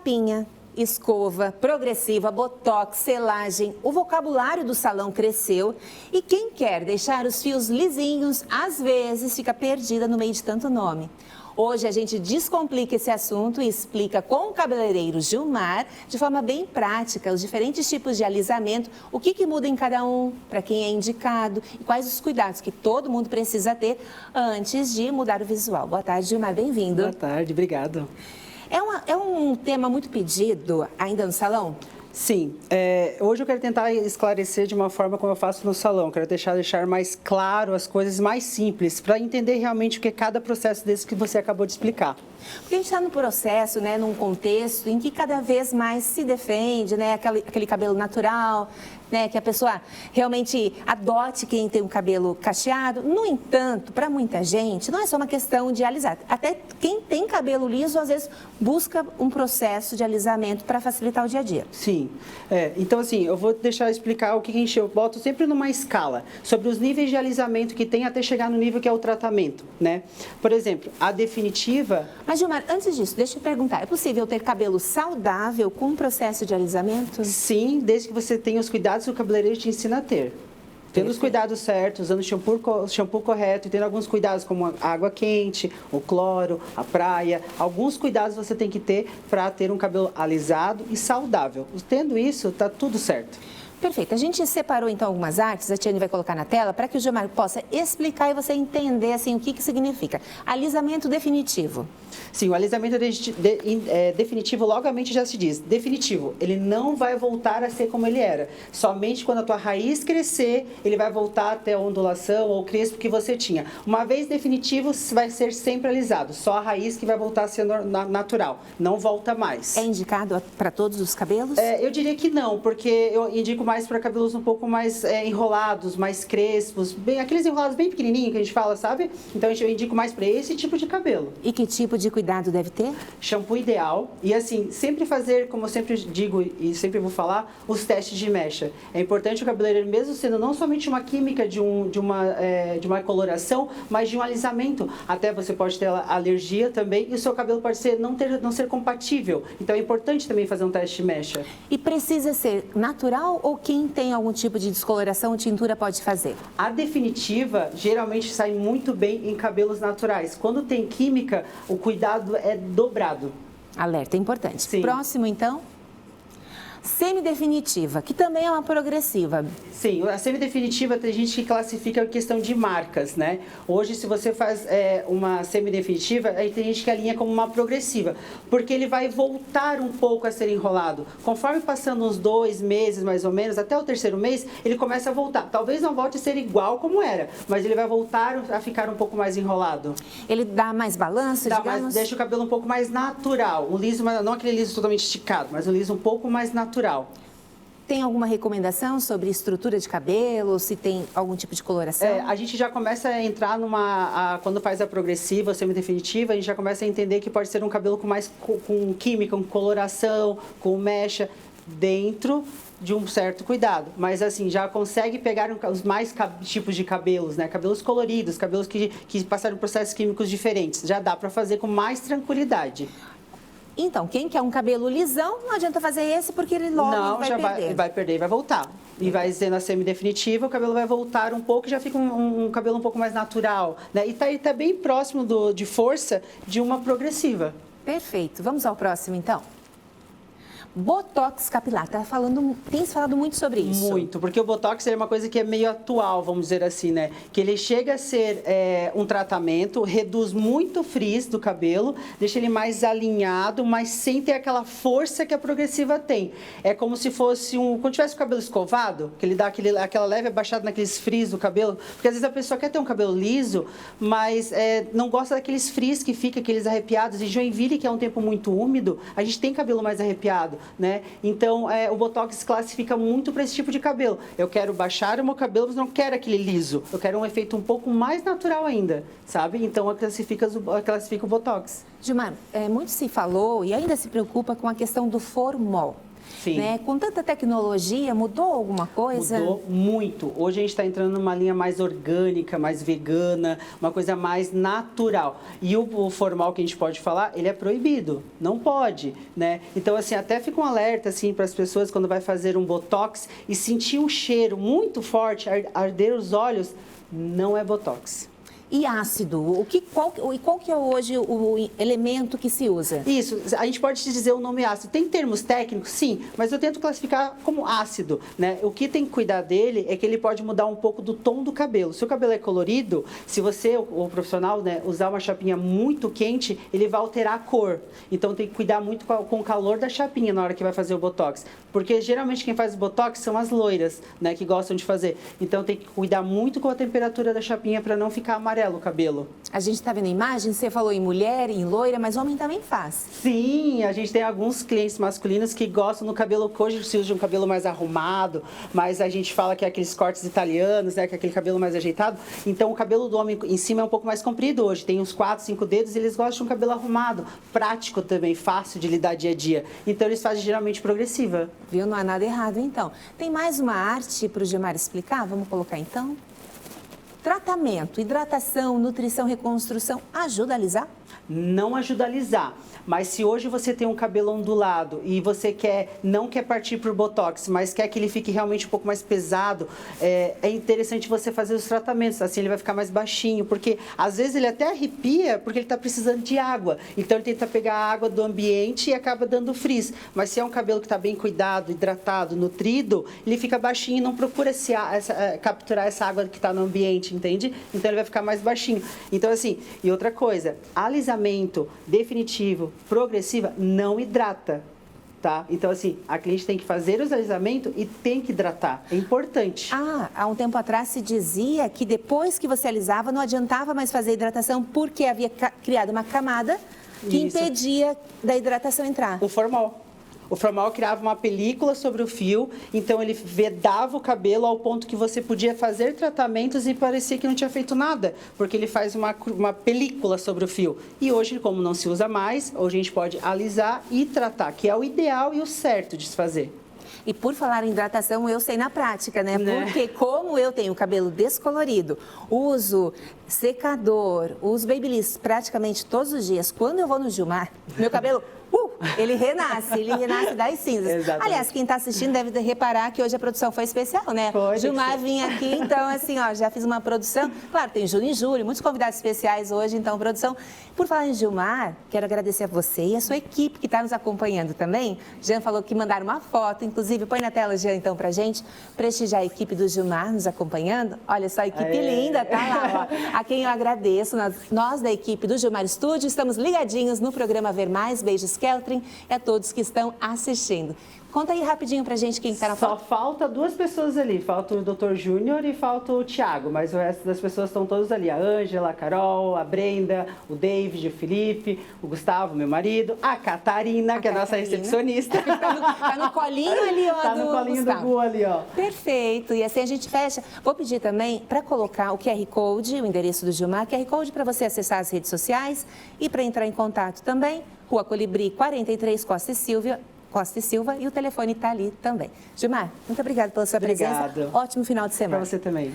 capinha, escova, progressiva, botox, selagem. O vocabulário do salão cresceu e quem quer deixar os fios lisinhos, às vezes fica perdida no meio de tanto nome. Hoje a gente descomplica esse assunto e explica com o cabeleireiro Gilmar, de forma bem prática, os diferentes tipos de alisamento, o que muda em cada um, para quem é indicado e quais os cuidados que todo mundo precisa ter antes de mudar o visual. Boa tarde, Gilmar, bem-vindo. Boa tarde, obrigado. É um tema muito pedido ainda no salão? Sim, hoje eu quero tentar esclarecer de uma forma como eu faço no salão. Quero deixar mais claro as coisas, mais simples, para entender realmente o que é cada processo desse que você acabou de explicar. Porque a gente está num processo, né, num contexto em que cada vez mais se defende, né, aquele cabelo natural, né, que a pessoa realmente adote quem tem um cabelo cacheado. No entanto, para muita gente, não é só uma questão de alisar. Até quem tem cabelo liso, às vezes, busca um processo de alisamento para facilitar o dia a dia. Sim, então assim, eu vou deixar explicar o que eu boto sempre numa escala, sobre os níveis de alisamento que tem até chegar no nível que é o tratamento, né? Por exemplo, a definitiva... Mas, Gilmar, antes disso, deixa eu perguntar, é possível ter cabelo saudável com um processo de alisamento? Sim, desde que você tenha os cuidados que o cabeleireiro te ensina a ter. Tendo os cuidados certos, usando o shampoo correto e tendo alguns cuidados como a água quente, o cloro, a praia. Alguns cuidados você tem que ter para ter um cabelo alisado e saudável. Tendo isso, tá tudo certo. Perfeito. A gente separou, então, algumas artes, a Tiane vai colocar na tela, para que o Gilmar possa explicar e você entender, assim, o que significa. Alisamento definitivo. Sim, o alisamento definitivo, logamente já se diz, definitivo. Ele não vai voltar a ser como ele era. Somente quando a tua raiz crescer, ele vai voltar até a ondulação ou crespo que você tinha. Uma vez definitivo, vai ser sempre alisado. Só a raiz que vai voltar a ser natural. Não volta mais. É indicado para todos os cabelos? Eu diria que não, porque eu indico mais para cabelos um pouco mais enrolados, mais crespos, aqueles enrolados bem pequenininhos que a gente fala, sabe? Então eu indico mais para esse tipo de cabelo. E que tipo de cuidado deve ter? Shampoo ideal e assim, sempre fazer, como eu sempre digo e sempre vou falar, os testes de mecha. É importante o cabeleireiro, mesmo sendo não somente uma química de uma coloração, mas de um alisamento. Até você pode ter alergia também e o seu cabelo pode não ser compatível. Então é importante também fazer um teste de mecha. E precisa ser natural ou quem tem algum tipo de descoloração ou tintura pode fazer? A definitiva geralmente sai muito bem em cabelos naturais. Quando tem química, o cuidado é dobrado. Alerta, é importante. Sim. Próximo, então. Semidefinitiva, que também é uma progressiva. Sim, a semidefinitiva tem gente que classifica a questão de marcas, né? Hoje, se você faz uma semidefinitiva, aí tem gente que alinha como uma progressiva, porque ele vai voltar um pouco a ser enrolado. Conforme passando uns 2 meses, mais ou menos, até o 3º mês, ele começa a voltar. Talvez não volte a ser igual como era, mas ele vai voltar a ficar um pouco mais enrolado. Ele dá mais balanço, digamos? Deixa o cabelo um pouco mais natural. Um liso, não aquele liso totalmente esticado, mas um liso um pouco mais natural. Tem alguma recomendação sobre estrutura de cabelo, se tem algum tipo de coloração? A gente já começa a entrar quando faz a progressiva, a semidefinitiva, a gente já começa a entender que pode ser um cabelo com química, com coloração, com mecha, dentro de um certo cuidado. Mas assim, já consegue pegar os mais tipos de cabelos, né? Cabelos coloridos, cabelos que passaram processos químicos diferentes. Já dá para fazer com mais tranquilidade. Então, quem quer um cabelo lisão, não adianta fazer esse porque ele logo vai perder. Vai perder e vai voltar. E vai ser na semidefinitiva, o cabelo vai voltar um pouco e já fica um cabelo um pouco mais natural, né? E tá bem próximo de força de uma progressiva. Perfeito. Vamos ao próximo, então. Botox capilar, tem se falado muito sobre isso. Muito, porque o Botox é uma coisa que é meio atual, vamos dizer assim, né? Que ele chega a ser um tratamento, reduz muito o frizz do cabelo, deixa ele mais alinhado, mas sem ter aquela força que a progressiva tem. É como se fosse quando tivesse o cabelo escovado, que ele dá aquela leve abaixada naqueles frizz do cabelo, porque às vezes a pessoa quer ter um cabelo liso, mas não gosta daqueles frizz que fica, aqueles arrepiados. Em Joinville, que é um tempo muito úmido, a gente tem cabelo mais arrepiado, né? Então, o Botox classifica muito para esse tipo de cabelo. Eu quero baixar o meu cabelo, mas não quero aquele liso. Eu quero um efeito um pouco mais natural ainda, sabe? Então, classifica o Botox. Gilmar, muito se falou e ainda se preocupa com a questão do formol. Sim. Né? Com tanta tecnologia, mudou alguma coisa? Mudou muito. Hoje a gente está entrando numa linha mais orgânica, mais vegana, uma coisa mais natural. E o formal que a gente pode falar, ele é proibido, não pode, né? Então, assim, até fica um alerta, assim, para as pessoas quando vai fazer um botox e sentir um cheiro muito forte, arder os olhos, não é botox. E ácido? Qual que é hoje o elemento que se usa? Isso, a gente pode dizer o nome ácido. Tem termos técnicos, sim, mas eu tento classificar como ácido, né? O que tem que cuidar dele é que ele pode mudar um pouco do tom do cabelo. Se o cabelo é colorido, se você, o profissional, né, usar uma chapinha muito quente, ele vai alterar a cor. Então tem que cuidar muito com o calor da chapinha na hora que vai fazer o botox. Porque geralmente quem faz o botox são as loiras, né, que gostam de fazer. Então tem que cuidar muito com a temperatura da chapinha para não ficar amarelo o cabelo. A gente está vendo a imagem, você falou em mulher, em loira, mas homem também faz. Sim, a gente tem alguns clientes masculinos que gostam do cabelo hoje, se usa um cabelo mais arrumado, mas a gente fala que é aqueles cortes italianos, né, que é aquele cabelo mais ajeitado. Então o cabelo do homem em cima é um pouco mais comprido hoje, tem uns 4, 5 dedos e eles gostam de um cabelo arrumado, prático também, fácil de lidar dia a dia. Então eles fazem geralmente progressiva. Viu? Não há nada errado, então. Tem mais uma arte para o Gilmar explicar? Vamos colocar, então? Tratamento, hidratação, nutrição, reconstrução, ajuda a alisar? Não ajuda a alisar, mas se hoje você tem um cabelo ondulado e você não quer partir para o botox, mas quer que ele fique realmente um pouco mais pesado, é interessante você fazer os tratamentos, assim ele vai ficar mais baixinho, porque às vezes ele até arrepia porque ele está precisando de água, então ele tenta pegar a água do ambiente e acaba dando frizz, mas se é um cabelo que está bem cuidado, hidratado, nutrido, ele fica baixinho e não procura capturar essa água que está no ambiente, entende? Então ele vai ficar mais baixinho. Então assim, e outra coisa, alisamento definitivo, progressiva, não hidrata, tá? Então, assim, a cliente tem que fazer os alisamentos e tem que hidratar. É importante. Há um tempo atrás se dizia que depois que você alisava não adiantava mais fazer hidratação porque havia criado uma camada que impedia da hidratação entrar. O formal. O formal criava uma película sobre o fio, então ele vedava o cabelo ao ponto que você podia fazer tratamentos e parecia que não tinha feito nada, porque ele faz uma película sobre o fio. E hoje, como não se usa mais, hoje a gente pode alisar e tratar, que é o ideal e o certo de se fazer. E por falar em hidratação, eu sei na prática, né? Porque como eu tenho o cabelo descolorido, uso secador, uso babyliss praticamente todos os dias. Quando eu vou no Gilmar, meu cabelo... ele renasce das cinzas. Exatamente. Aliás, quem está assistindo deve reparar que hoje a produção foi especial, né? Foi, Gilmar vinha aqui, então assim, ó, já fiz uma produção. Claro, tem junho e julho, muitos convidados especiais hoje, então, produção. Por falar em Gilmar, quero agradecer a você e a sua equipe que está nos acompanhando também. Jean falou que mandaram uma foto, inclusive, põe na tela, Jean, então, pra gente prestigiar a equipe do Gilmar nos acompanhando. Olha só, a equipe linda, tá lá, ó. A quem eu agradeço, nós da equipe do Gilmar Estúdio, estamos ligadinhos no programa Ver Mais. Beijos, Keltrin, e a todos que estão assistindo. Conta aí rapidinho pra gente quem está na foto. Só falta 2 pessoas ali, falta o Dr. Júnior e falta o Thiago, mas o resto das pessoas estão todos ali, a Ângela, a Carol, a Brenda, o David, o Felipe, o Gustavo, meu marido, a Catarina, que é a nossa recepcionista. Tá no colinho ali, ó, tá no colinho do Gu ali, ó. Perfeito, e assim a gente fecha. Vou pedir também para colocar o QR Code, o endereço do Gilmar, QR Code para você acessar as redes sociais e para entrar em contato também, Rua Colibri 43, Costa e Silva, e o telefone está ali também. Gilmar, muito obrigada pela sua presença. Ótimo final de semana. Para você também.